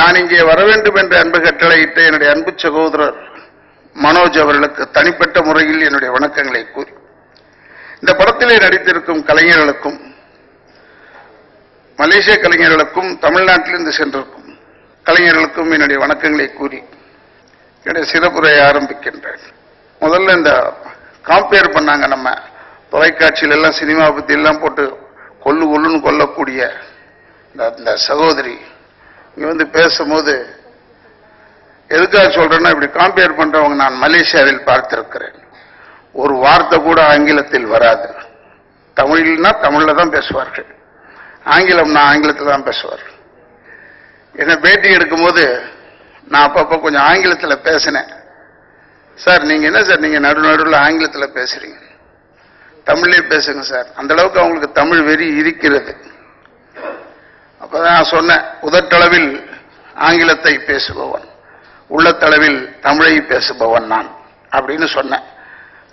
நான் இங்கே வர வேண்டும் என்று அன்பு கட்டளையிட்ட என்னுடைய அன்பு சகோதரர் மனோஜ் அவர்களுக்கு தனிப்பட்ட முறையில் என்னுடைய வணக்கங்களை கூறி, இந்த படத்திலே நடித்திருக்கும் கலைஞர்களுக்கும் மலேசிய கலைஞர்களுக்கும் தமிழ்நாட்டிலிருந்து சென்றிருக்கும் கலைஞர்களுக்கும் என்னுடைய வணக்கங்களை கூறி என்னுடைய சிறப்புரையை ஆரம்பிக்கின்றேன். முதல்ல இந்த காம்பேர் பண்ணாங்க, நம்ம தொலைக்காட்சியில எல்லாம் சினிமா பத்தி எல்லாம் போட்டு கொல்லுன்னு கொல்லக்கூடிய இந்த சகோதரி இங்க வந்து பேசும்போது எதுக்காக சொல்றேன்னா, இப்படி காம்பேர் பண்றவங்க நான் மலேசியாவில் பார்த்திருக்கிறேன். ஒரு வார்த்தை கூட ஆங்கிலத்தில் வராது. தமிழ்னா தமிழ்ல தான் பேசுவார்கள், ஆங்கிலம்னா ஆங்கிலத்தில் தான் பேசுவார்கள். என்ன பேட்டி எடுக்கும் போது நான் அப்பப்ப கொஞ்சம் ஆங்கிலத்தில் பேசினேன். சார் நீங்க என்ன சார் நீங்க நடுவில் ஆங்கிலத்தில் பேசுறீங்க, தமிழ்லயே பேசுங்க சார். அந்த அளவுக்கு அவங்களுக்கு தமிழ் வெறி இருக்கிறது. அப்பதான் நான் சொன்னேன், உதட்டளவில் ஆங்கிலத்தை பேசுபவன், உள்ளத்தளவில் தமிழை பேசுபவன் நான் அப்படின்னு சொன்னேன்.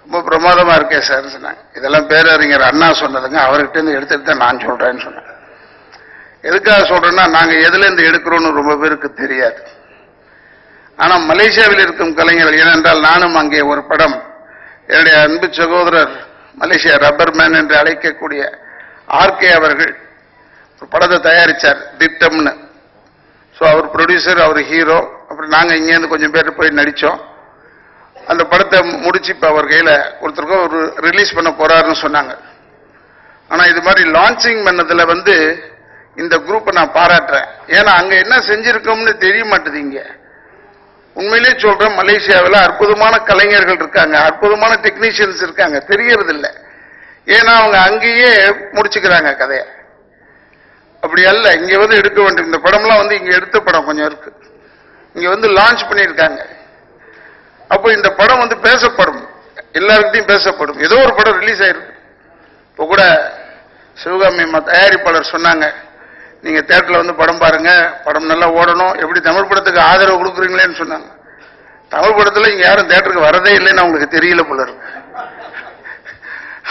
ரொம்ப பிரமாதமா இருக்கே சார் சொன்னாங்க. இதெல்லாம் பேரறிஞர் அண்ணா சொன்னதுங்க, அவர்கிட்ட இருந்து எடுத்துட்டு தான் நான் சொல்றேன்னு சொன்னேன். எதுக்காக சொல்றேன்னா, நாங்க எதுல இருந்து எடுக்கிறோம்னு ரொம்ப பேருக்கு தெரியாது. ஆனா மலேசியாவில் இருக்கும் கலைஞர்கள், ஏனென்றால் நானும் அங்கே ஒரு படம், என்னுடைய அன்பு சகோதரர் மலேசியா ரப்பர் மேன் என்று அழைக்கக்கூடிய ஆர்கே அவர்கள் ஒரு படத்தை தயாரிச்சார், திட்டம்னு. ஸோ அவர் ப்ரொடியூசர், அவர் ஹீரோ. அப்புறம் நாங்க இங்கேருந்து கொஞ்சம் பேர் போய் நடிச்சோம். அந்த படத்தை முடிச்சு இப்ப அவர் கையில ஒருத்தருக்கும் ஒரு ரிலீஸ் பண்ண போறாருன்னு சொன்னாங்க. ஆனா இது மாதிரி லான்ச்சிங் பண்ணதுல வந்து இந்த குரூப்பை நான் பாராட்டுறேன். ஏன்னா அங்க என்ன செஞ்சிருக்கோம்னு தெரிய மாட்டேது. இங்க உண்மையிலே சொல்றேன், மலேசியாவில் அற்புதமான கலைஞர்கள் இருக்காங்க, அற்புதமான டெக்னீஷியன்ஸ் இருக்காங்க, தெரியறது இல்லை. ஏன்னா அவங்க அங்கேயே முடிச்சுக்கிறாங்க கதையை. அப்படி அல்ல, இங்க வந்து எடுக்க வேண்டும். இந்த படம்லாம் வந்து இங்க எடுத்த படம் கொஞ்சம் இருக்கு, இங்க வந்து லான்ச் பண்ணியிருக்காங்க. அப்போ இந்த படம் வந்து பேசப்படும், எல்லாருக்கிட்டையும் பேசப்படும். ஏதோ ஒரு படம் ரிலீஸ் ஆயிருக்கு. இப்போ கூட சிவகாமி தயாரிப்பாளர் சொன்னாங்க, நீங்க தியேட்டர்ல வந்து படம் பாருங்க, படம் நல்லா ஓடணும், எப்படி தமிழ் படத்துக்கு ஆதரவு கொடுக்குறீங்களேன்னு சொன்னாங்க. தமிழ் படத்துல இங்க யாரும் தியேட்டருக்கு வரதே இல்லைன்னு அவங்களுக்கு தெரியல போல இருக்கு.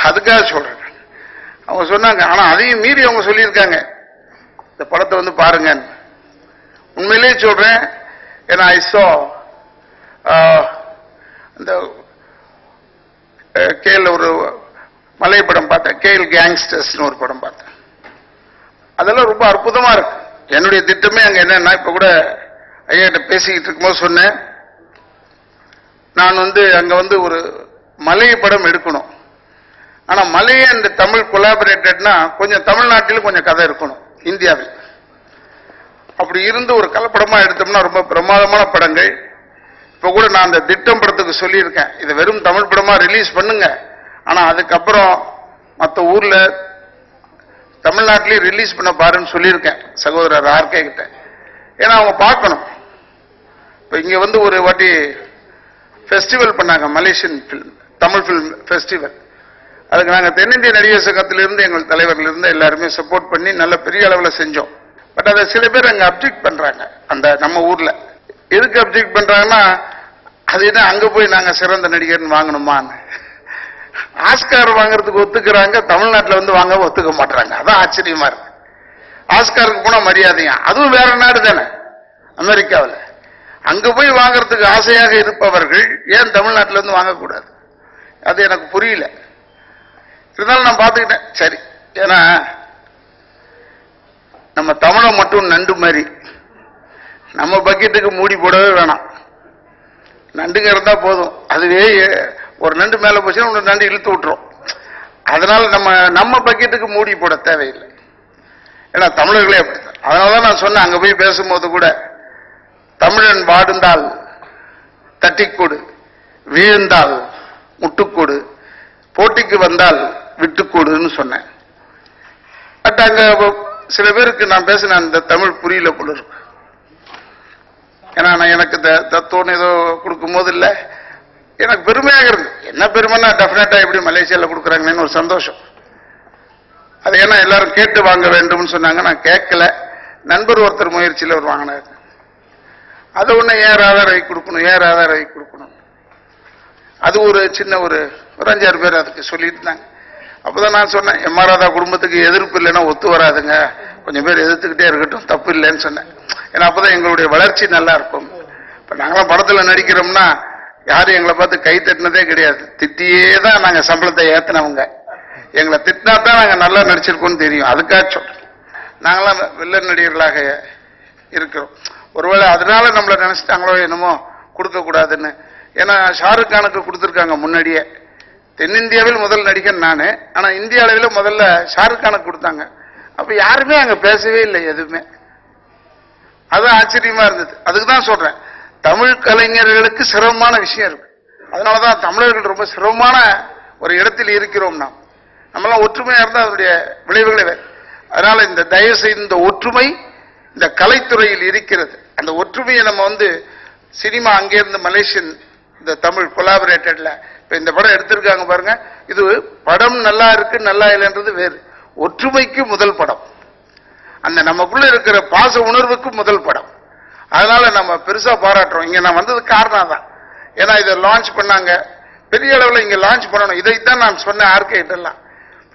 அதுக்காக சொல்றேன். அவங்க சொன்னாங்க, ஆனா அதையும் மீறி அவங்க சொல்லியிருக்காங்க, இந்த படத்தை வந்து பாருங்க. உண்மையிலேயே சொல்றேன், ஏன்னா ஐசோ இந்த கேல் ஒரு மலை படம் பார்த்தேன், கேல் கேங்ஸ்டர்ஸ்னு ஒரு படம் பார்த்தேன். அதெல்லாம் ரொம்ப அற்புதமா இருக்கு. என்னுடைய திட்டமே அங்க என்னன்னா, இப்ப கூட ஐயா பேசிக்கிட்டு இருக்கும்போது சொன்னேன், நான் வந்து அங்க வந்து ஒரு மலை படம் எடுக்கணும். ஆனா மலையே இந்த தமிழ் கொலாபரேட்டட்னா கொஞ்சம் தமிழ்நாட்டிலும் கொஞ்சம் கதை இருக்கணும், இந்தியாவில். அப்படி இருந்து ஒரு கலப்படமா எடுத்தோம்னா ரொம்ப பிரமாதமான படங்கள். இப்ப கூட நான் அந்த திட்டம் படத்துக்கு சொல்லியிருக்கேன், இதை வெறும் தமிழ் படமா ரிலீஸ் பண்ணுங்க, ஆனா அதுக்கப்புறம் மற்ற ஊர்ல தமிழ்நாட்டிலேயே ரிலீஸ் பண்ண பாருன்னு சொல்லியிருக்கேன் சகோதரர் ஆர்கே கிட்ட. ஏன்னா அவங்க பார்க்கணும். இப்ப இங்க வந்து ஒரு வாட்டி ஃபெஸ்டிவல் பண்ணாங்க, Malaysian film Tamil film festival. அதுக்கு நாங்கள் தென்னிந்திய நடிகர் சங்கத்திலிருந்து எங்கள் தலைவர்கள் இருந்து எல்லாருமே சப்போர்ட் பண்ணி நல்ல பெரிய அளவில் செஞ்சோம். பட் அதை சில பேர் அங்க அப்ஜெக்ட் பண்றாங்க. அந்த நம்ம ஊர்ல எதுக்கு அப்ஜெக்ட் பண்றாங்கன்னா, அது என்ன அங்க போய் நாங்க சிறந்த நடிகர்னு வாங்கணுமான்னு. ஆஸ்கார் வாங்குறதுக்கு ஒத்துக்கிறாங்க, தமிழ்நாட்டில் வந்து வாங்க ஒத்துக்க மாட்டாங்க. அதான் ஆச்சரியமா இருக்கு. ஆஸ்காருக்கு போனா மரியாதையா, அதுவும் வேற நாடு தானே, அமெரிக்காவில். அங்க போய் வாங்கறதுக்கு ஆசையாக இருப்பவர்கள் ஏன் தமிழ்நாட்டில் வந்து வாங்கக்கூடாது? அது எனக்கு புரியல. இருந்தாலும் நான் பார்த்துக்கிட்டேன், சரி. ஏன்னா நம்ம தமிழை மட்டும் நண்டு மாதிரி, நம்ம பக்கெட்டுக்கு மூடி போடவே வேணாம். நண்டுங்க இருந்தா போதும், அதுவே ஒரு நண்டு மேல போச்சுன்னா ஒரு நண்டு இழுத்து விட்டுரும். அதனால நம்ம பக்கெட்டுக்கு மூடி போட தேவையில்லை. ஏன்னா தமிழர்களே அப்படித்தான். அதனாலதான் நான் சொன்னேன், அங்க போய் பேசும்போது கூட, தமிழன் வாடுந்தால் தட்டிக்கொடு, வீழ்ந்தால் முட்டுக்கொடு, போட்டிக்கு வந்தால் விட்டுக்கொடுன்னு சொன்னேன். பட் அங்க சில பேருக்கு நான் பேசின அந்த தமிழ் புரியல போல இருக்கு. ஏன்னா நான் எனக்கு தத்துவம் ஏதோ கொடுக்கும் போது இல்லை, எனக்கு பெருமையாக இருக்கு. என்ன பெருமைன்னா, டெஃபினட்டா எப்படி மலேசியாவில் கொடுக்குறாங்கன்னு ஒரு சந்தோஷம். அது ஏன்னா எல்லாரும் கேட்டு வாங்க வேண்டும்னு சொன்னாங்க, நான் கேட்கல. நண்பர் ஒருத்தர் முயற்சியில் ஒரு வாங்கினார். அது ஒண்ணு ஏன் ராதாரவி கொடுக்கணும், ஏன் ராதாரவி கொடுக்கணும், அது ஒரு சின்ன ஒரு 5-6 பேர் அதுக்கு சொல்லிட்டு இருந்தாங்க. அப்பதான் நான் சொன்னேன், எம் ஆர் ராதா குடும்பத்துக்கு எதிர்ப்பு இல்லைன்னா ஒத்து வராதுங்க, கொஞ்சம் பேர் எதிர்த்துக்கிட்டே இருக்கட்டும், தப்பு இல்லைன்னு சொன்னேன். ஏன்னா அப்பதான் எங்களுடைய வளர்ச்சி நல்லா இருக்கும். இப்ப நாங்களாம் படத்துல நடிக்கிறோம்னா யாரும் எங்களை பார்த்து கை தட்டினதே கிடையாது. திட்டியே தான் நாங்க சம்பளத்தை ஏத்தினவங்க. எங்களை திட்டினா தான் நாங்க நல்லா நடிச்சிருக்கோம்னு தெரியும். அதுக்காச்சும் நாங்களாம் வில்லன் நடிகர்களாக இருக்கிறோம். ஒருவேளை அதனால நம்மளை நினைச்சிட்டாங்களோ என்னமோ கொடுக்க கூடாதுன்னு. ஏன்னா ஷாருக் கானுக்கு கொடுத்துருக்காங்க முன்னாடியே. தென்னிந்தியாவில் முதல் நடிகன் நானு, ஆனா இந்திய அளவில் முதல்ல ஷாருக் கானுக்கு கொடுத்தாங்க. அப்ப யாருமே அங்க பேசவே இல்லை எதுவுமே. அது ஆச்சரியமா இருந்தது. அதுக்குதான் சொல்றேன், தமிழ் கலைஞர்களுக்கு சிரமமான விஷயம் இருக்கு. அதனாலதான் தமிழர்கள் ரொம்ப சிரமமான ஒரு இடத்தில் இருக்கிறோம். நம்மளாம் ஒற்றுமையா இருந்தா அதனுடைய விளைவுகளை வேறு. அதனால இந்த தயவு செய்து இந்த ஒற்றுமை இந்த கலைத்துறையில் இருக்கிறது. அந்த ஒற்றுமையை நம்ம சினிமா அங்கிருந்து மலேசியன் இந்த தமிழ் கொலாபரேட்டட்ல இப்ப இந்த படம் எடுத்திருக்காங்க பாருங்க. இது படம் நல்லா இருக்கு நல்லா இல்லைன்றது வேறு. ஒற்றுமைக்கு முதல் படம், அந்த நமக்குள்ள இருக்கிற பாச உணர்வுக்கு முதல் படம். அதனால நம்ம பெருசா பாராட்டுறோம். இங்க நான் வந்தது காரணம் தான். ஏன்னா இதை லான்ச் பண்ணாங்க, பெரிய அளவில் இங்க லான்ச் பண்ணணும். இதைத்தான் நான் சொன்னேன். ஆர்கேட்டெல்லாம்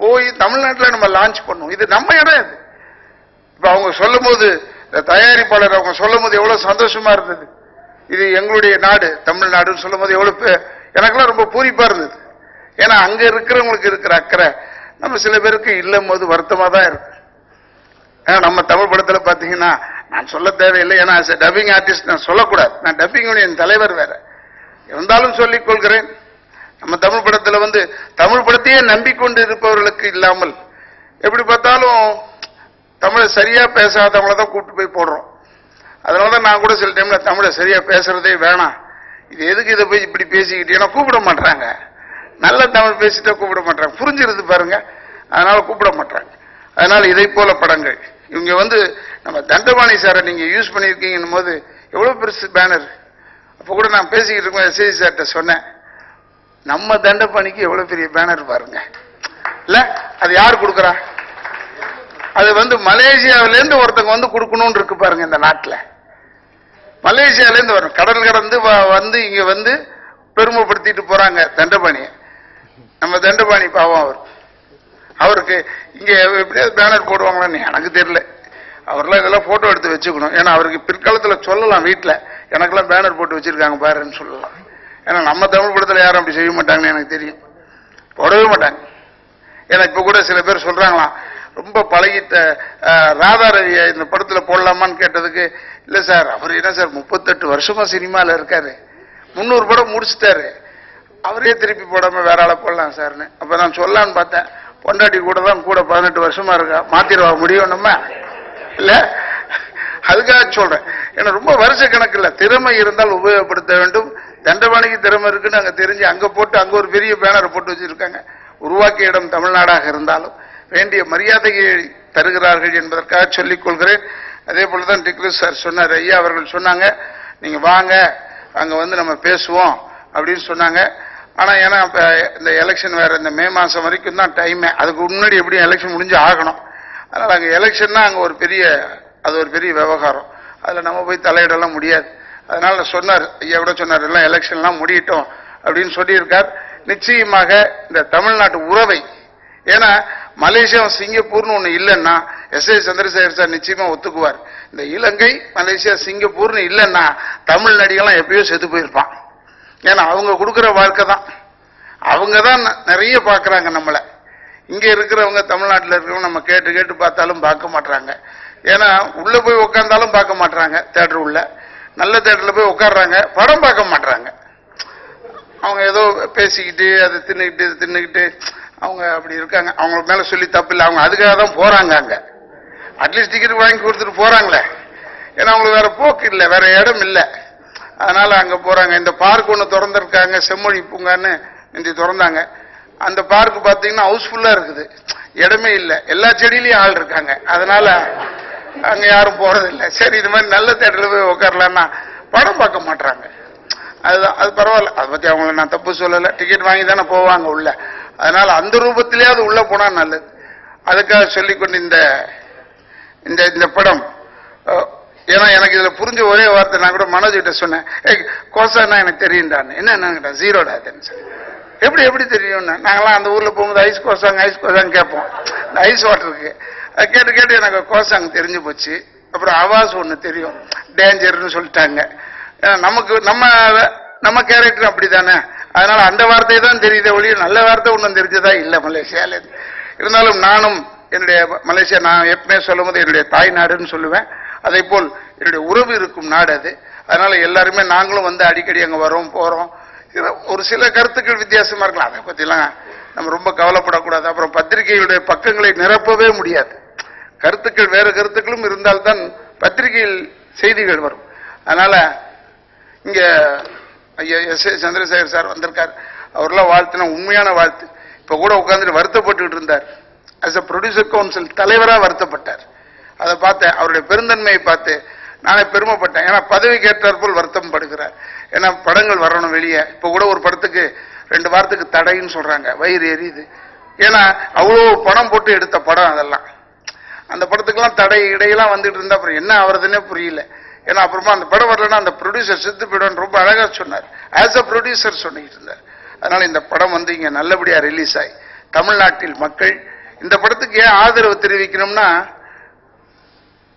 போய் தமிழ்நாட்டில் நம்ம லான்ச் பண்ணும். இது நம்ம இடம். இது இப்ப அவங்க சொல்லும் போது, தயாரிப்பாளர் அவங்க சொல்லும் போது எவ்வளவு சந்தோஷமா இருந்தது. இது எங்களுடைய நாடு தமிழ்நாடுன்னு சொல்லும் போது எவ்வளவு எனக்கெல்லாம் ரொம்ப பூரிப்பா இருந்தது. ஏன்னா அங்க இருக்கிறவங்களுக்கு இருக்கிற அக்கறை நம்ம சில பேருக்கு இல்லம் போது வருத்தமா தான் இருக்கு. ஏன்னா நம்ம தமிழ் படத்துல பாத்தீங்கன்னா நான் சொல்ல தேவையில்லை. ஏன்னா டப்பிங் ஆர்டிஸ்ட் நான் சொல்லக்கூடாது. நான் டப்பிங் யூனியன் தலைவர் வேற. இருந்தாலும் சொல்லிக் கொள்கிறேன், நம்ம தமிழ் படத்துல தமிழ் படத்தையே நம்பிக்கொண்டு இருப்பவர்களுக்கு இல்லாமல் எப்படி பார்த்தாலும் தமிழை சரியா பேசாதவங்கள தான் கூப்பிட்டு போய் போடுறோம். அதனாலதான் நான் கூட சில டைம்ல தமிழை சரியா பேசுறதே வேணாம், இது எதுக்கு இதை போய் இப்படி பேசிக்கிட்டே கூப்பிட மாட்டாங்க. நல்ல தமிழ் பேசிட்டா கூப்பிட மாட்டாங்க, புரிஞ்சிருது பாருங்க. அதனால கூப்பிட மாட்டாங்க. அதனால இதை போல படங்கள் இவங்க நம்ம தண்டபாணி சாரை நீங்க யூஸ் பண்ணிருக்கீங்கன்னும் போது எவ்வளவு பெருசு பேனர். அப்ப கூட நான் பேசிக்கிட்டு இருக்கோம் எஸ்ஐ சார்ட்ட சொன்னேன், நம்ம தண்டபாணிக்கு எவ்வளவு பெரிய பேனர் பாருங்க. இல்ல அது யாரு கொடுக்கறா? அது மலேசியாவில இருந்து ஒருத்தங்க கொடுக்கணும்னு இருக்கு பாருங்க. இந்த நாட்டுல மலேசியால இருந்து வரும், கடல் கடந்து இங்க பெருமைப்படுத்திட்டு போறாங்க தண்டபாணிய. நம்ம தண்டபாணி பாவம் அவருக்கு இங்க எப்படியாவது பேனர் போடுவாங்களான்னு எனக்கு தெரியல. அவர்லாம் இதெல்லாம் போட்டோ எடுத்து வச்சுக்கணும். ஏன்னா அவருக்கு பிற்காலத்துல சொல்லலாம், வீட்டுல எனக்கெல்லாம் பேனர் போட்டு வச்சிருக்காங்க பாருன்னு சொல்லலாம். ஏன்னா நம்ம தமிழ் படத்துல யாரும் அப்படி செய்ய மாட்டாங்கன்னு எனக்கு தெரியும், போடவே மாட்டாங்க. ஏன்னா இப்ப கூட சில பேர் சொல்றாங்களாம், ரொம்ப பழகிட்ட ராதா ரவிய இந்த படத்துல போடலாமான்னு கேட்டதுக்கு, இல்ல சார் அவர் என்ன சார் 38 வருஷமா சினிமால இருக்காரு, 300 படம் முடிச்சுட்டாரு, அவரே திருப்பி போடாம வேற ஆளை போடலாம் சார்னு. அப்ப நான் சொல்லலான்னு பார்த்தேன், பொண்டாட்டி கூட தான் கூட 18 வருஷமா இருக்கா, மாத்திரவா முடியும் நம்ம இல்ல. அதுக்காக சொல்றேன், ஏன்னா ரொம்ப வருஷ கணக்கு இல்ல, திறமை இருந்தால் உபயோகப்படுத்த வேண்டும். தண்டபாணிக்கு திறமை இருக்குன்னு அங்க தெரிஞ்சு அங்க போட்டு அங்க ஒரு பெரிய பேனரை போட்டு வச்சிருக்காங்க. உருவாக்கிய இடம் தமிழ்நாடாக இருந்தாலும் வேண்டிய மரியாதையை தருகிறார்கள் என்பதற்காக சொல்லிக் கொள்கிறேன். அதே போலதான் டிக்ரஸ் சார் சொன்னார், ஐயா அவர்கள் சொன்னாங்க, நீங்க வாங்க அங்க நம்ம பேசுவோம் அப்படின்னு சொன்னாங்க. ஆனா ஏன்னா இந்த எலெக்ஷன் வேற, இந்த மே மாசம் வரைக்கும் தான் டைம், அதுக்கு முன்னாடி எப்படியும் எலெக்ஷன் முடிஞ்சு ஆகணும். அதனால அங்க எலெக்ஷன்னா அங்க ஒரு பெரிய விவகாரம், அதுல நம்ம போய் தலையிடலாம் முடியாது. அதனால சொன்னார், ஐயா கூட சொன்னார், எல்லாம் எலெக்ஷன்லாம் முடியட்டும் அப்படின்னு சொல்லியிருக்கார். நிச்சயமாக இந்த தமிழ்நாட்டு உறவை, ஏன்னா மலேசியா சிங்கப்பூர்னு ஒண்ணு இல்லைன்னா எஸ்ஐ சந்திரசேகர் சார் நிச்சயமா ஒத்துக்குவார். இந்த இலங்கை மலேசியா சிங்கப்பூர்னு இல்லைன்னா தமிழ் நடிகெல்லாம் எப்பயோ செத்து போயிருப்பான். ஏன்னா அவங்க கொடுக்குற வாழ்க்கை தான், அவங்க தான் நிறைய பாக்குறாங்க நம்மள. இங்க இருக்கிறவங்க தமிழ்நாட்டில் இருக்கிறவங்க நம்ம கேட்டு கேட்டு பார்த்தாலும் பார்க்க மாட்டாங்க. ஏன்னா உள்ள போய் உட்கார்ந்தாலும் பார்க்க மாட்டாங்க, தியேட்டர் உள்ள நல்ல தியேட்டர்ல போய் உட்கார்றாங்க, படம் பார்க்க மாட்டாங்க. அவங்க ஏதோ பேசிக்கிட்டு அதை தின்னுக்கிட்டு அவங்க அப்படி இருக்காங்க. அவங்க மேல சொல்லி தப்பு இல்லை, அவங்க அதுக்காக தான் போறாங்க. அங்க அட்லீஸ்ட் டிக்கெட் வாங்கி கொடுத்துட்டு போறாங்களே, ஏன்னா அவங்களுக்கு வேற போக்கு இல்லை, வேற இடம் இல்லை, அதனால அங்க போறாங்க. இந்த பார்க் ஒண்ணு திறந்திருக்காங்க, செம்மொழி பூங்கான்னு இன்றைக்கு திறந்தாங்க. அந்த பார்க் பாத்தீங்கன்னா ஹவுஸ்ஃபுல்லா இருக்குது, இடமே இல்லை, எல்லா செடியிலையும் ஆள் இருக்காங்க. அதனால அங்க யாரும் போறது இல்லை. சரி இது மாதிரி நல்ல தேட்டர்ல போய் உட்காரலாம்னா படம் பார்க்க மாட்டாங்க. அதுதான், அது பரவாயில்ல, அதை பத்தி அவங்களை நான் தப்பு சொல்லலை, டிக்கெட் வாங்கி தானே போவாங்க உள்ள. அதனால அந்த ரூபத்திலேயே அது உள்ள போனா நல்லது. அதுக்காக சொல்லிக்கொண்டு இந்த படம், ஏன்னா எனக்கு இதுல புரிஞ்ச ஒரே வார்த்தை, நான் கூட மனோஜ் கிட்ட சொன்னேன், கோசானா எனக்கு தெரியும்டான்னு. என்ன ஜீரோடா எப்படி தெரியும்னா, நாங்களாம் அந்த ஊர்ல போகும்போது ஐஸ் கோசாங்க கேட்போம், இந்த ஐஸ் வாட்டருக்கு. அது கேட்டு கேட்டு எனக்கு கோசாங் தெரிஞ்சு போச்சு. அப்புறம் ஆவாஸ் ஒண்ணு தெரியும், டேஞ்சர்னு சொல்லிட்டாங்க. நமக்கு நம்ம கேரக்டர் அப்படித்தானே, அதனால அந்த வார்த்தை தான் தெரியுதே ஒழிய நல்ல வார்த்தை ஒன்றும் தெரிஞ்சதா இல்லை மலேசியால. இருந்தாலும் நானும் என்னுடைய மலேசியா நான் எப்பவுமே சொல்லும் போது என்னுடைய தாய் நாடுன்னு சொல்லுவேன். அதே போல் என்னுடைய உறவு இருக்கும் நாடு அது. அதனால எல்லாருமே நாங்களும் வந்து அடிக்கடி அங்க வரோம் போறோம். ஒரு சில கருத்துக்கள் வித்தியாசமா இருக்கலாம், அதை பத்திலாம் நம்ம ரொம்ப கவலைப்படக்கூடாது. அப்புறம் பத்திரிகையுடைய பக்கங்களை நிரப்பவே முடியாது. கருத்துக்கள் வேறு கருத்துக்களும் இருந்தால்தான் பத்திரிகையில் செய்திகள் வரும். அதனால இங்க ஐயா எஸ் ஏ சந்திரசேகர் சார் வந்திருக்கார், அவரெல்லாம் வாழ்த்துனா உண்மையான வாழ்த்து. இப்ப கூட உட்கார்ந்துட்டு வருத்தப்பட்டு இருந்தார். அஸ் அ ப்ரொடியூசர் கவுன்சில் தலைவரா வருத்தப்பட்டார். அதை பார்த்தேன், அவருடைய பெருந்தன்மையை பார்த்து நானே பெருமைப்பட்டேன். ஏன்னா பதவிக்கு ஏற்றாற்போல் வருத்தம் படுகிறார். ஏன்னா படங்கள் வரணும் வெளியே. இப்ப கூட ஒரு படத்துக்கு 2 வாரத்துக்கு தடைன்னு சொல்றாங்க, வயிறு எரியுது. ஏன்னா அவ்வளோ பணம் போட்டு எடுத்த படம் அதெல்லாம். அந்த படத்துக்கெல்லாம் தடை இடையெல்லாம் வந்துட்டு இருந்தா அப்புறம் என்ன ஆகுறதுன்னே புரியல. ஏன்னா அப்புறமா அந்த படம் வரலன்னா அந்த ப்ரொடியூசர் செத்து போயிடும் ரொம்ப அழகா சொன்னார். ஆஸ் அ ப்ரொடியூசர் சொல்லிட்டு இருந்தார். அதனால இந்த படம் வந்து இங்க நல்லபடியா ரிலீஸ் ஆகி தமிழ்நாட்டில் மக்கள் இந்த படத்துக்கு ஏன் ஆதரவு தெரிவிக்கணும்னா,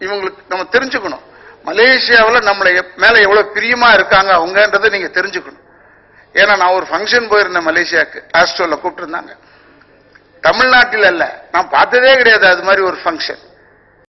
இவங்களுக்கு நம்ம தெரிஞ்சுக்கணும் மலேசியாவில் நம்மளை மேல எவ்வளவு பிரியமா இருக்காங்க அவங்கன்றதை நீங்க தெரிஞ்சுக்கணும். ஏன்னா நான் ஒரு ஃபங்க்ஷன் போயிருந்தேன் மலேசியாவுக்கு, ஆஸ்ட்ரோல கூப்பிட்டு இருந்தாங்க. தமிழ்நாட்டில் அல்ல, நான் பார்த்ததே கிடையாது அது மாதிரி ஒரு ஃபங்க்ஷன்.